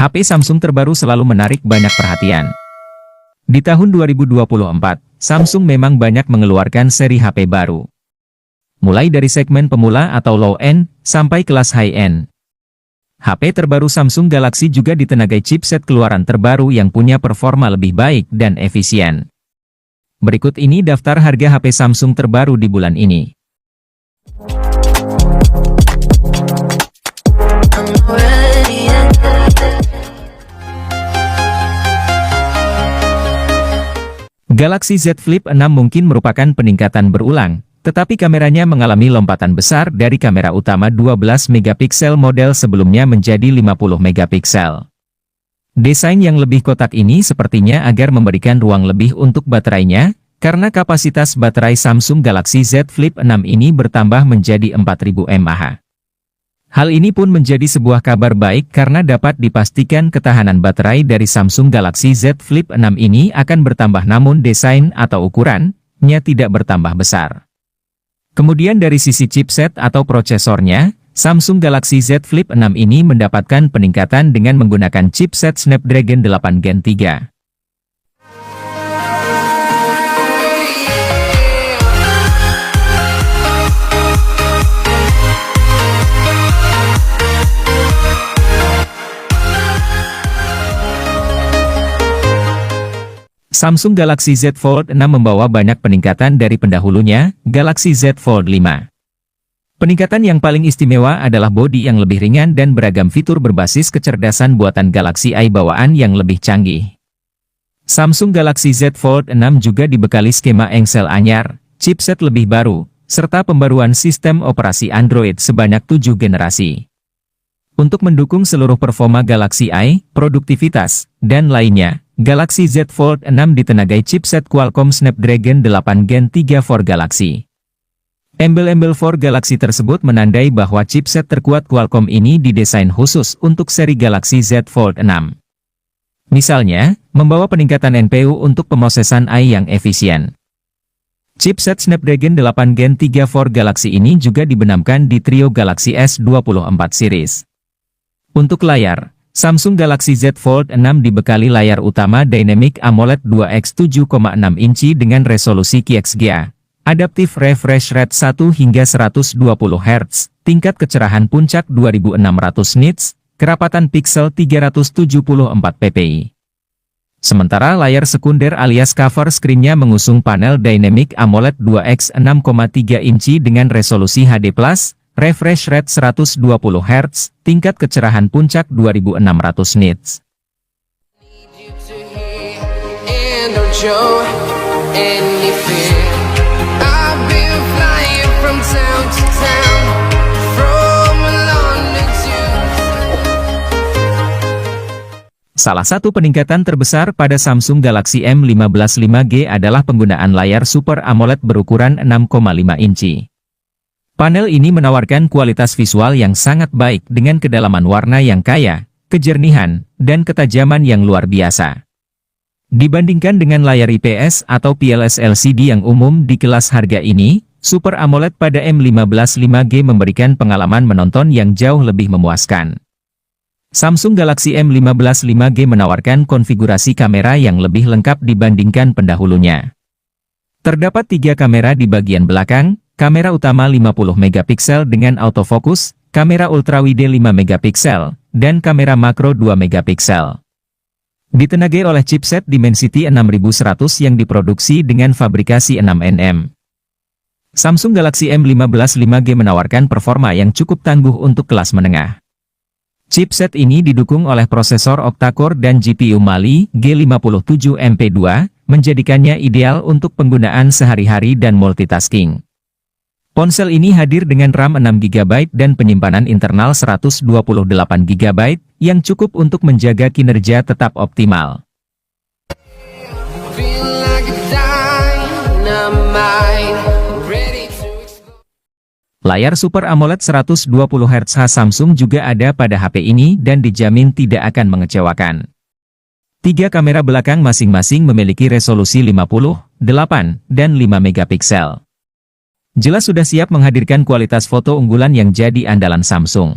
HP Samsung terbaru selalu menarik banyak perhatian. Di tahun 2024, Samsung memang banyak mengeluarkan seri HP baru. Mulai dari segmen pemula atau low-end, sampai kelas high-end. HP terbaru Samsung Galaxy juga ditenagai chipset keluaran terbaru yang punya performa lebih baik dan efisien. Berikut ini daftar harga HP Samsung terbaru di bulan ini. Galaxy Z Flip 6 mungkin merupakan peningkatan berulang, tetapi kameranya mengalami lompatan besar dari kamera utama 12 megapiksel model sebelumnya menjadi 50 megapiksel. Desain yang lebih kotak ini sepertinya agar memberikan ruang lebih untuk baterainya, karena kapasitas baterai Samsung Galaxy Z Flip 6 ini bertambah menjadi 4000 mAh. Hal ini pun menjadi sebuah kabar baik karena dapat dipastikan ketahanan baterai dari Samsung Galaxy Z Flip 6 ini akan bertambah namun desain atau ukurannya tidak bertambah besar. Kemudian dari sisi chipset atau prosesornya, Samsung Galaxy Z Flip 6 ini mendapatkan peningkatan dengan menggunakan chipset Snapdragon 8 Gen 3. Samsung Galaxy Z Fold 6 membawa banyak peningkatan dari pendahulunya, Galaxy Z Fold 5. Peningkatan yang paling istimewa adalah bodi yang lebih ringan dan beragam fitur berbasis kecerdasan buatan Galaxy AI bawaan yang lebih canggih. Samsung Galaxy Z Fold 6 juga dibekali skema engsel anyar, chipset lebih baru, serta pembaruan sistem operasi Android sebanyak 7 generasi. Untuk mendukung seluruh performa Galaxy AI, produktivitas, dan lainnya, Galaxy Z Fold 6 ditenagai chipset Qualcomm Snapdragon 8 Gen 3 for Galaxy. Embel-embel for Galaxy tersebut menandai bahwa chipset terkuat Qualcomm ini didesain khusus untuk seri Galaxy Z Fold 6. Misalnya, membawa peningkatan NPU untuk pemrosesan AI yang efisien. Chipset Snapdragon 8 Gen 3 for Galaxy ini juga dibenamkan di trio Galaxy S24 series. Untuk layar, Samsung Galaxy Z Fold 6 dibekali layar utama Dynamic AMOLED 2X 7,6 inci dengan resolusi QXGA, Adaptive Refresh Rate 1 hingga 120 Hz, tingkat kecerahan puncak 2600 nits, kerapatan piksel 374 ppi. Sementara layar sekunder alias cover screen-nya mengusung panel Dynamic AMOLED 2X 6,3 inci dengan resolusi HD+, refresh rate 120 Hz, tingkat kecerahan puncak 2600 nits. Salah satu peningkatan terbesar pada Samsung Galaxy M15 5G adalah penggunaan layar Super AMOLED berukuran 6,5 inci. Panel ini menawarkan kualitas visual yang sangat baik dengan kedalaman warna yang kaya, kejernihan, dan ketajaman yang luar biasa. Dibandingkan dengan layar IPS atau PLS LCD yang umum di kelas harga ini, Super AMOLED pada M15 5G memberikan pengalaman menonton yang jauh lebih memuaskan. Samsung Galaxy M15 5G menawarkan konfigurasi kamera yang lebih lengkap dibandingkan pendahulunya. Terdapat 3 kamera di bagian belakang, kamera utama 50 megapiksel dengan autofocus, kamera ultrawide 5 megapiksel, dan kamera makro 2 megapiksel. Ditenagai oleh chipset Dimensity 6100 yang diproduksi dengan fabrikasi 6nm. Samsung Galaxy M15 5G menawarkan performa yang cukup tangguh untuk kelas menengah. Chipset ini didukung oleh prosesor octa-core dan GPU Mali G57MP2, menjadikannya ideal untuk penggunaan sehari-hari dan multitasking. Ponsel ini hadir dengan RAM 6GB dan penyimpanan internal 128GB, yang cukup untuk menjaga kinerja tetap optimal. Layar Super AMOLED 120 Hz khas Samsung juga ada pada HP ini dan dijamin tidak akan mengecewakan. 3 kamera belakang masing-masing memiliki resolusi 50, 8, dan 5 megapiksel. Jelas sudah siap menghadirkan kualitas foto unggulan yang jadi andalan Samsung.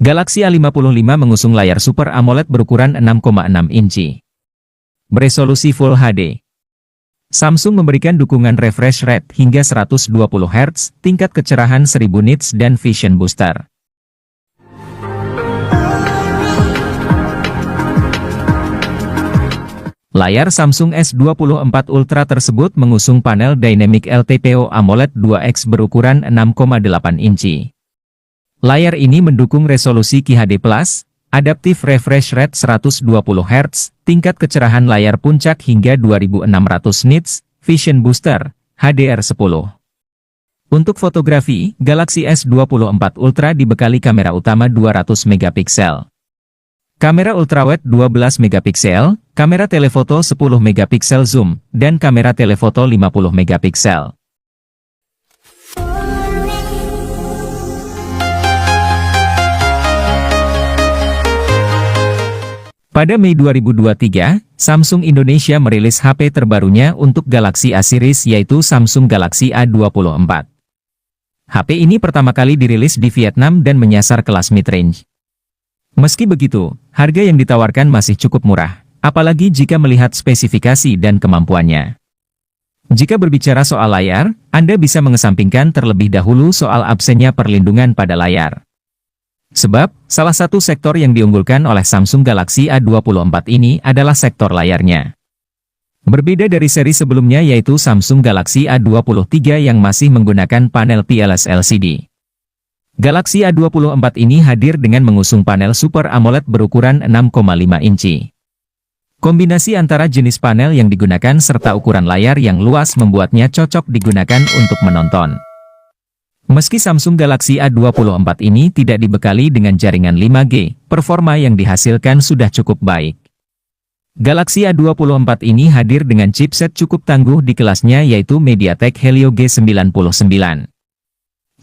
Galaxy A55 mengusung layar Super AMOLED berukuran 6,6 inci. Beresolusi Full HD. Samsung memberikan dukungan refresh rate hingga 120 Hz, tingkat kecerahan 1000 nits dan Vision Booster. Layar Samsung S24 Ultra tersebut mengusung panel Dynamic LTPO AMOLED 2X berukuran 6,8 inci. Layar ini mendukung resolusi QHD+, adaptive refresh rate 120 Hz, tingkat kecerahan layar puncak hingga 2600 nits, Vision Booster, HDR10. Untuk fotografi, Galaxy S24 Ultra dibekali kamera utama 200 megapiksel. Kamera ultrawide 12 megapiksel, kamera telefoto 10 megapiksel zoom, dan kamera telefoto 50 megapiksel. Pada Mei 2023, Samsung Indonesia merilis HP terbarunya untuk Galaxy A series yaitu Samsung Galaxy A24. HP ini pertama kali dirilis di Vietnam dan menyasar kelas mid-range. Meski begitu, harga yang ditawarkan masih cukup murah, apalagi jika melihat spesifikasi dan kemampuannya. Jika berbicara soal layar, Anda bisa mengesampingkan terlebih dahulu soal absennya perlindungan pada layar. Sebab, salah satu sektor yang diunggulkan oleh Samsung Galaxy A24 ini adalah sektor layarnya. Berbeda dari seri sebelumnya yaitu Samsung Galaxy A23 yang masih menggunakan panel TLS LCD. Galaxy A24 ini hadir dengan mengusung panel Super AMOLED berukuran 6,5 inci. Kombinasi antara jenis panel yang digunakan serta ukuran layar yang luas membuatnya cocok digunakan untuk menonton. Meski Samsung Galaxy A24 ini tidak dibekali dengan jaringan 5G, performa yang dihasilkan sudah cukup baik. Galaxy A24 ini hadir dengan chipset cukup tangguh di kelasnya yaitu MediaTek Helio G99.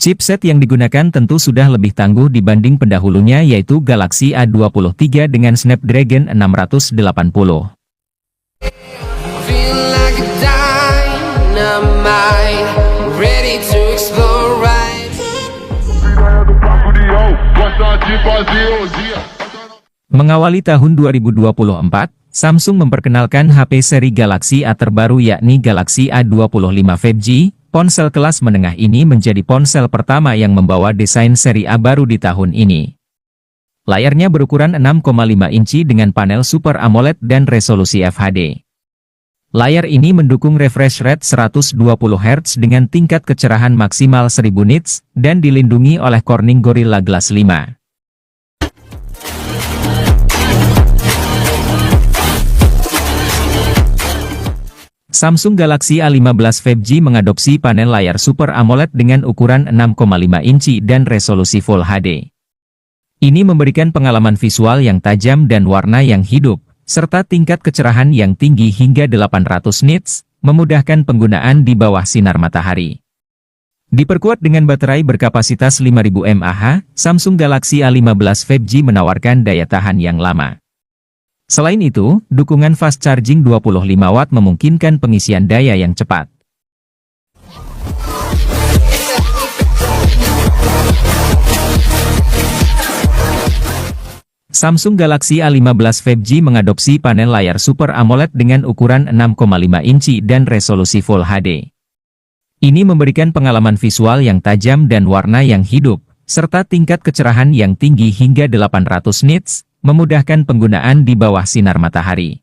Chipset yang digunakan tentu sudah lebih tangguh dibanding pendahulunya yaitu Galaxy A23 dengan Snapdragon 680. Mengawali tahun 2024, Samsung memperkenalkan HP seri Galaxy A terbaru yakni Galaxy A25 5G. Ponsel kelas menengah ini menjadi ponsel pertama yang membawa desain seri A baru di tahun ini. Layarnya berukuran 6,5 inci dengan panel Super AMOLED dan resolusi FHD. Layar ini mendukung refresh rate 120 Hz dengan tingkat kecerahan maksimal 1000 nits, dan dilindungi oleh Corning Gorilla Glass 5. Samsung Galaxy A15 5G mengadopsi panel layar Super AMOLED dengan ukuran 6,5 inci dan resolusi Full HD. Ini memberikan pengalaman visual yang tajam dan warna yang hidup, serta tingkat kecerahan yang tinggi hingga 800 nits, memudahkan penggunaan di bawah sinar matahari. Diperkuat dengan baterai berkapasitas 5000 mAh, Samsung Galaxy A15 5G menawarkan daya tahan yang lama. Selain itu, dukungan fast charging 25 Watt memungkinkan pengisian daya yang cepat. Samsung Galaxy A15 5G mengadopsi panel layar Super AMOLED dengan ukuran 6,5 inci dan resolusi Full HD. Ini memberikan pengalaman visual yang tajam dan warna yang hidup, serta tingkat kecerahan yang tinggi hingga 800 nits, memudahkan penggunaan di bawah sinar matahari.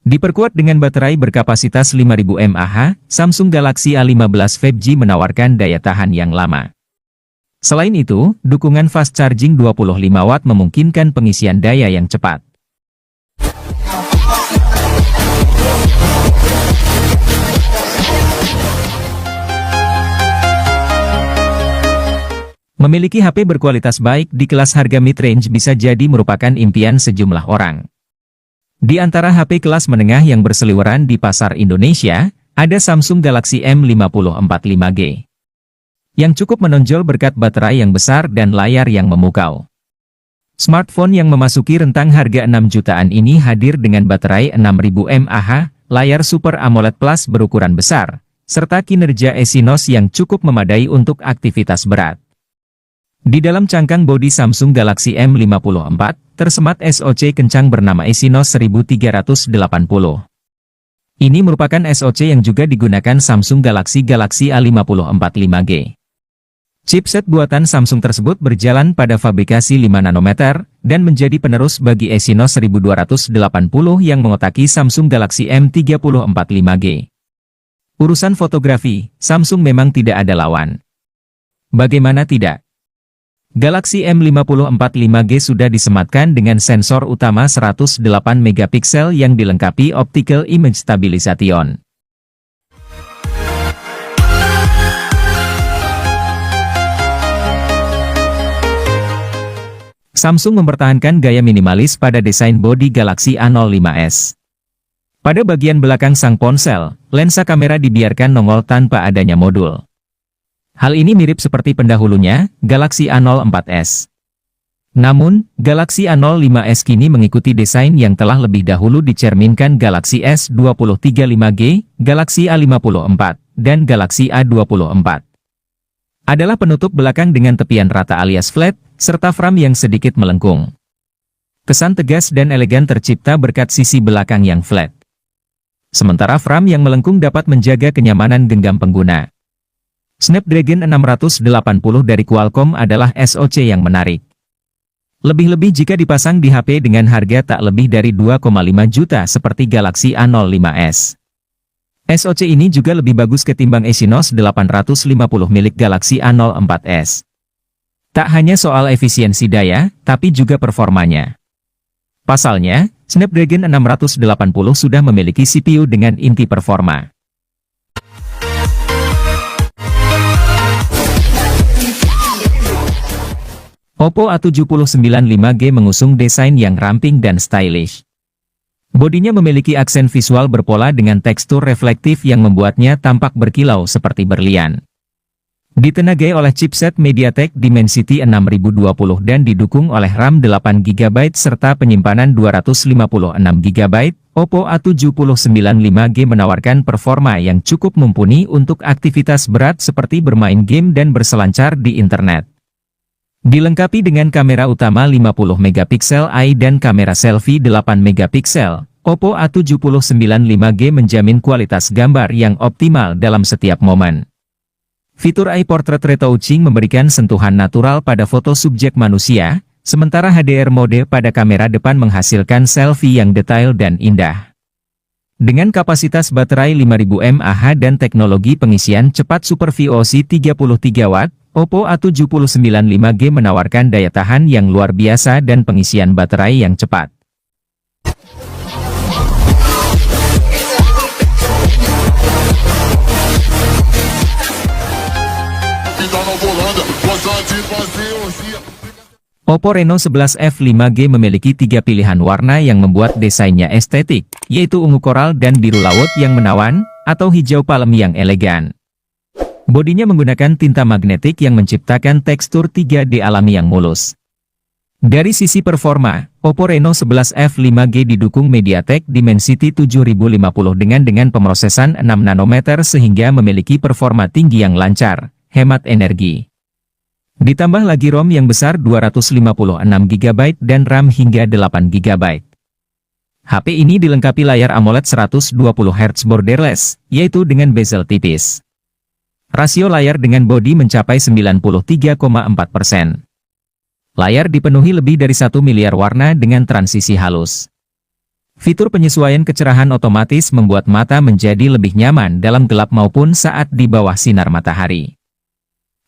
Diperkuat dengan baterai berkapasitas 5000 mAh, Samsung Galaxy A15 5G menawarkan daya tahan yang lama. Selain itu, dukungan fast charging 25 Watt memungkinkan pengisian daya yang cepat. Memiliki HP berkualitas baik di kelas harga mid-range bisa jadi merupakan impian sejumlah orang. Di antara HP kelas menengah yang berseliweran di pasar Indonesia, ada Samsung Galaxy M50 5G. Yang cukup menonjol berkat baterai yang besar dan layar yang memukau. Smartphone yang memasuki rentang harga 6 jutaan ini hadir dengan baterai 6000 mAh, layar Super AMOLED Plus berukuran besar, serta kinerja Exynos yang cukup memadai untuk aktivitas berat. Di dalam cangkang bodi Samsung Galaxy M54, tersemat SoC kencang bernama Exynos 1380. Ini merupakan SoC yang juga digunakan Samsung Galaxy A54 5G. Chipset buatan Samsung tersebut berjalan pada fabrikasi 5 nanometer, dan menjadi penerus bagi Exynos 1280 yang mengotaki Samsung Galaxy M34 5G. Urusan fotografi, Samsung memang tidak ada lawan. Bagaimana tidak? Galaxy M54 5G sudah disematkan dengan sensor utama 108 megapiksel yang dilengkapi Optical Image Stabilization. Samsung mempertahankan gaya minimalis pada desain bodi Galaxy A05s. Pada bagian belakang sang ponsel, lensa kamera dibiarkan nongol tanpa adanya modul. Hal ini mirip seperti pendahulunya, Galaxy A04s. Namun, Galaxy A05s kini mengikuti desain yang telah lebih dahulu dicerminkan Galaxy S23 5G, Galaxy A54, dan Galaxy A24. Adalah penutup belakang dengan tepian rata alias flat, serta frame yang sedikit melengkung. Kesan tegas dan elegan tercipta berkat sisi belakang yang flat. Sementara frame yang melengkung dapat menjaga kenyamanan genggam pengguna. Snapdragon 680 dari Qualcomm adalah SoC yang menarik. Lebih-lebih jika dipasang di HP dengan harga tak lebih dari 2,5 juta seperti Galaxy A05s. SoC ini juga lebih bagus ketimbang Exynos 850 milik Galaxy A04s. Tak hanya soal efisiensi daya, tapi juga performanya. Pasalnya, Snapdragon 680 sudah memiliki CPU dengan inti performa. Oppo A79 5G mengusung desain yang ramping dan stylish. Bodinya memiliki aksen visual berpola dengan tekstur reflektif yang membuatnya tampak berkilau seperti berlian. Ditenagai oleh chipset MediaTek Dimensity 6020 dan didukung oleh RAM 8GB serta penyimpanan 256GB, Oppo A79 5G menawarkan performa yang cukup mumpuni untuk aktivitas berat seperti bermain game dan berselancar di internet. Dilengkapi dengan kamera utama 50 megapiksel AI dan kamera selfie 8 megapiksel, Oppo A79 5G menjamin kualitas gambar yang optimal dalam setiap momen. Fitur Eye Portrait Retouching memberikan sentuhan natural pada foto subjek manusia, sementara HDR mode pada kamera depan menghasilkan selfie yang detail dan indah. Dengan kapasitas baterai 5000 mAh dan teknologi pengisian cepat Super VOC 33 Watt, Oppo A79 5G menawarkan daya tahan yang luar biasa dan pengisian baterai yang cepat. Oppo Reno 11F 5G memiliki 3 pilihan warna yang membuat desainnya estetik, yaitu ungu koral dan biru laut yang menawan, atau hijau palem yang elegan. Bodinya menggunakan tinta magnetik yang menciptakan tekstur 3D alami yang mulus. Dari sisi performa, Oppo Reno 11F 5G didukung MediaTek Dimensity 7050 dengan pemrosesan 6 nanometer sehingga memiliki performa tinggi yang lancar, hemat energi. Ditambah lagi ROM yang besar 256GB dan RAM hingga 8GB. HP ini dilengkapi layar AMOLED 120Hz borderless, yaitu dengan bezel tipis. Rasio layar dengan bodi mencapai 93,4%. Layar dipenuhi lebih dari 1 miliar warna dengan transisi halus. Fitur penyesuaian kecerahan otomatis membuat mata menjadi lebih nyaman dalam gelap maupun saat di bawah sinar matahari.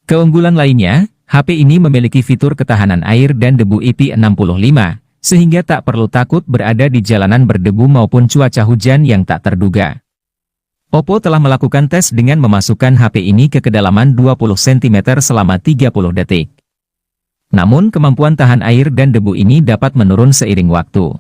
Keunggulan lainnya, HP ini memiliki fitur ketahanan air dan debu IP65, sehingga tak perlu takut berada di jalanan berdebu maupun cuaca hujan yang tak terduga. Oppo telah melakukan tes dengan memasukkan HP ini ke kedalaman 20 cm selama 30 detik. Namun kemampuan tahan air dan debu ini dapat menurun seiring waktu.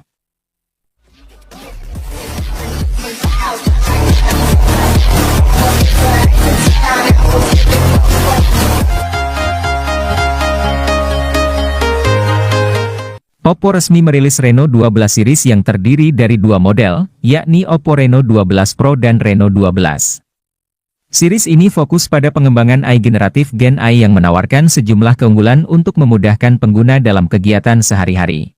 Oppo resmi merilis Reno 12 series yang terdiri dari dua model, yakni Oppo Reno 12 Pro dan Reno 12. Series ini fokus pada pengembangan AI generatif Gen AI yang menawarkan sejumlah keunggulan untuk memudahkan pengguna dalam kegiatan sehari-hari.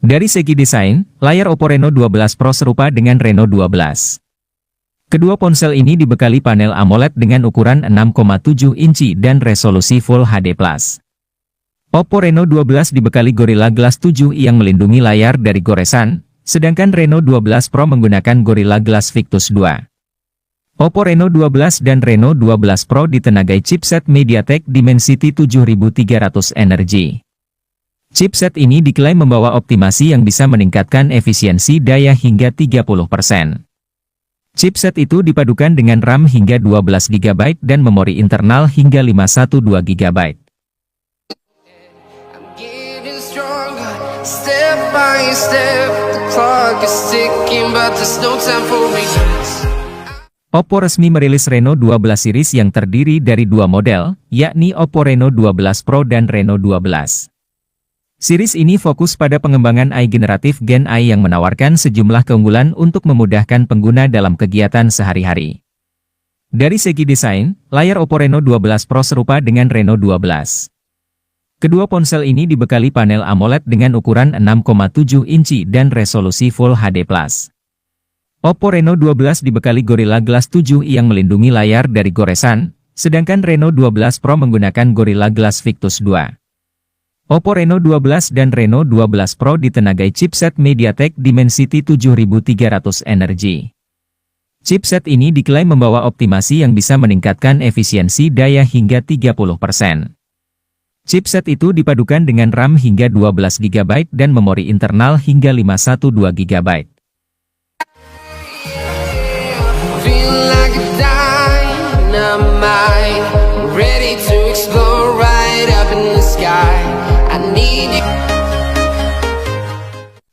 Dari segi desain, layar Oppo Reno 12 Pro serupa dengan Reno 12. Kedua ponsel ini dibekali panel AMOLED dengan ukuran 6,7 inci dan resolusi Full HD+. Oppo Reno 12 dibekali Gorilla Glass 7 yang melindungi layar dari goresan, sedangkan Reno 12 Pro menggunakan Gorilla Glass Victus 2. Oppo Reno 12 dan Reno 12 Pro ditenagai chipset MediaTek Dimensity 7300 Energy. Chipset ini diklaim membawa optimasi yang bisa meningkatkan efisiensi daya hingga 30%. Chipset itu dipadukan dengan RAM hingga 12 GB dan memori internal hingga 512 GB. Oppo resmi merilis Reno 12 series yang terdiri dari dua model, yakni Oppo Reno 12 Pro dan Reno 12. Series ini fokus pada pengembangan AI generatif Gen AI yang menawarkan sejumlah keunggulan untuk memudahkan pengguna dalam kegiatan sehari-hari. Dari segi desain, layar Oppo Reno 12 Pro serupa dengan Reno 12. Kedua ponsel ini dibekali panel AMOLED dengan ukuran 6,7 inci dan resolusi Full HD+. Oppo Reno 12 dibekali Gorilla Glass 7 yang melindungi layar dari goresan, sedangkan Reno 12 Pro menggunakan Gorilla Glass Victus 2. Oppo Reno 12 dan Reno 12 Pro ditenagai chipset MediaTek Dimensity 7300 Energy. Chipset ini diklaim membawa optimasi yang bisa meningkatkan efisiensi daya hingga 30%. Chipset itu dipadukan dengan RAM hingga 12 GB dan memori internal hingga 512 GB.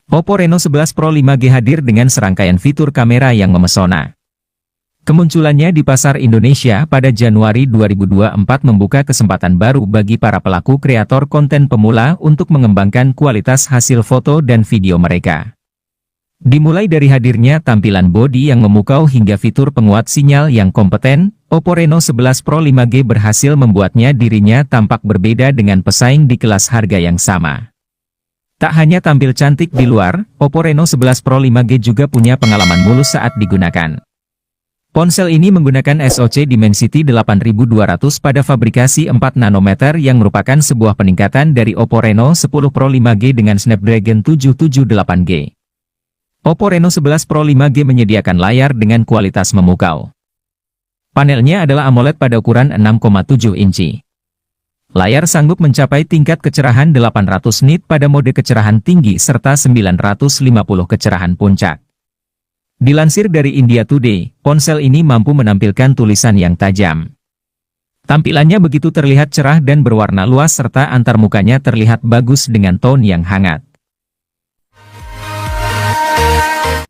Oppo Reno 11 Pro 5G hadir dengan serangkaian fitur kamera yang memesona. Kemunculannya di pasar Indonesia pada Januari 2024 membuka kesempatan baru bagi para pelaku kreator konten pemula untuk mengembangkan kualitas hasil foto dan video mereka. Dimulai dari hadirnya tampilan bodi yang memukau hingga fitur penguat sinyal yang kompeten, Oppo Reno 11 Pro 5G berhasil membuatnya dirinya tampak berbeda dengan pesaing di kelas harga yang sama. Tak hanya tampil cantik di luar, Oppo Reno 11 Pro 5G juga punya pengalaman mulus saat digunakan. Ponsel ini menggunakan SoC Dimensity 8200 pada fabrikasi 4 nanometer yang merupakan sebuah peningkatan dari Oppo Reno 10 Pro 5G dengan Snapdragon 778G. Oppo Reno 11 Pro 5G menyediakan layar dengan kualitas memukau. Panelnya adalah AMOLED pada ukuran 6,7 inci. Layar sanggup mencapai tingkat kecerahan 800 nit pada mode kecerahan tinggi serta 950 kecerahan puncak. Dilansir dari India Today, ponsel ini mampu menampilkan tulisan yang tajam. Tampilannya begitu terlihat cerah dan berwarna luas serta antarmukanya terlihat bagus dengan tone yang hangat.